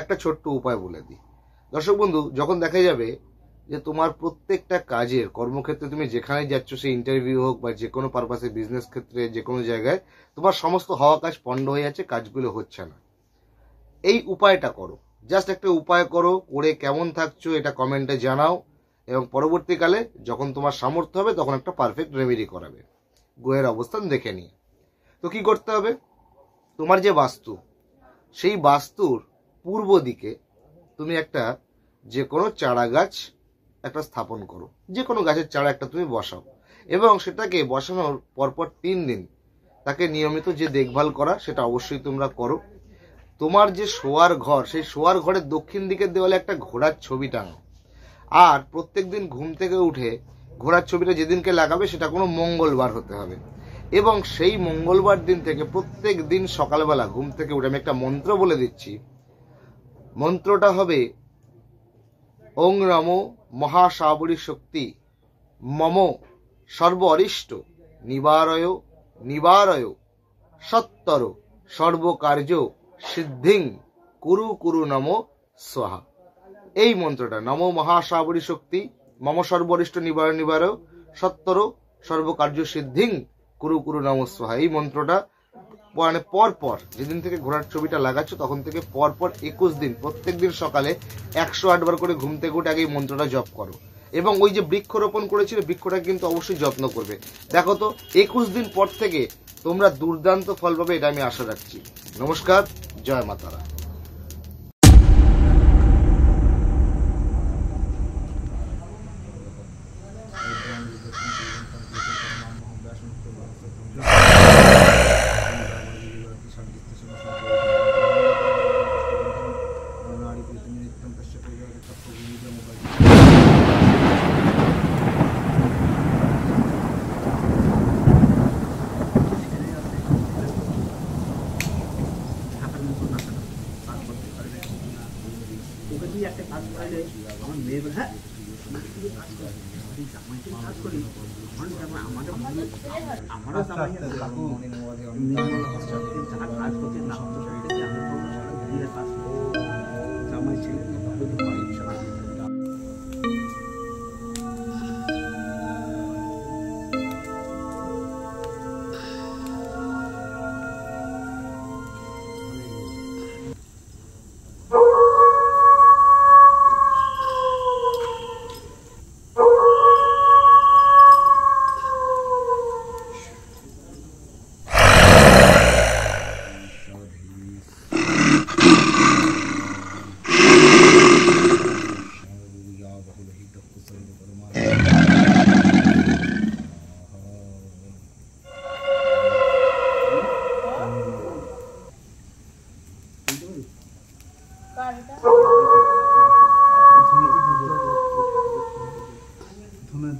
একটা ছোট্ট উপায় বলে দিই। দর্শক বন্ধু, যখন দেখা যাবে যে তোমার প্রত্যেকটা কাজের কর্মক্ষেত্রে তুমি যেখানে যাচ্ছ, সেই ইন্টারভিউ হোক বা যে কোনো পারপাসে, বিজনেস ক্ষেত্রে, যে কোনো জায়গায় তোমার সমস্ত হওয়া কাজ পণ্ড হয়ে যাচ্ছে, কাজগুলো হচ্ছে না, এই উপায়টা করো। জাস্ট একটা উপায় করো, করে কেমন থাকছো এটা কমেন্টে জানাও, এবং পরবর্তীকালে যখন তোমার সামর্থ্য হবে তখন একটা পারফেক্ট রেমেডি করাবে গ্রহের অবস্থান দেখে নিয়ে। তো কি করতে হবে, তোমার যে বাস্তু, সেই বাস্তুর পূর্ব দিকে তুমি একটা যে কোনো চারা গাছ একটা স্থাপন করো, যে কোনো গাছের চারা একটা তুমি বসাও, এবং সেটাকে বসানোর পরপর 3 দিন তাকে নিয়মিত যে দেখভাল করা সেটা অবশ্যই তোমরা করো। তোমার যে শোয়ার ঘর, সেই শোয়ার ঘরের দক্ষিণ দিকের দেওয়ালে একটা ঘোড়ার ছবি টাঙাও। আর প্রত্যেকদিন ঘুম থেকে উঠে ঘোড়ার ছবিটা যেদিনকে লাগাবে সেটা কোনো মঙ্গলবার হতে হবে, এবং সেই মঙ্গলবার দিন থেকে প্রত্যেক দিন সকালবেলা ঘুম থেকে উঠে, আমি একটা মন্ত্র বলে দিচ্ছি, মন্ত্রটা হবে ওং নমো মহাসাবরী শক্তি মম সর্ব অরিষ্ট নিবারয় নিবারয় সত্তর সর্বকার্য সিদ্ধিং কুরু কুরু নমো স্বাহা। এই মন্ত্রটা, নমো মহাসাবরী শক্তি মম সর্বরিষ্ট নিবারয় নিবারয় সত্তর সর্বকার্য সিদ্ধিং কুরু কুরু নমো স্বাহা, এই মন্ত্রটা মানে পরপর যেদিন থেকে ঘোড়ার ছবিটা লাগাচ্ছ তখন থেকে পরপর 21 দিন প্রত্যেক দিন সকালে 108 বার করে ঘুম থেকে উঠে আগে এই মন্ত্রটা জপ করো। এবং ওই যে বৃক্ষরোপণ করেছিল, বৃক্ষটা কিন্তু অবশ্যই যত্ন করবে। দেখো তো 21 দিন পর থেকে তোমরা দুর্দান্ত ফল পাবে, এটা আমি আশা রাখছি। নমস্কার, জয় মা তারা। একটা কাজ করলে আমার মেয়ে হ্যাঁ কাজ করি আমাদের আমারও কাজ করতে না জামাই ছেলে ধুনে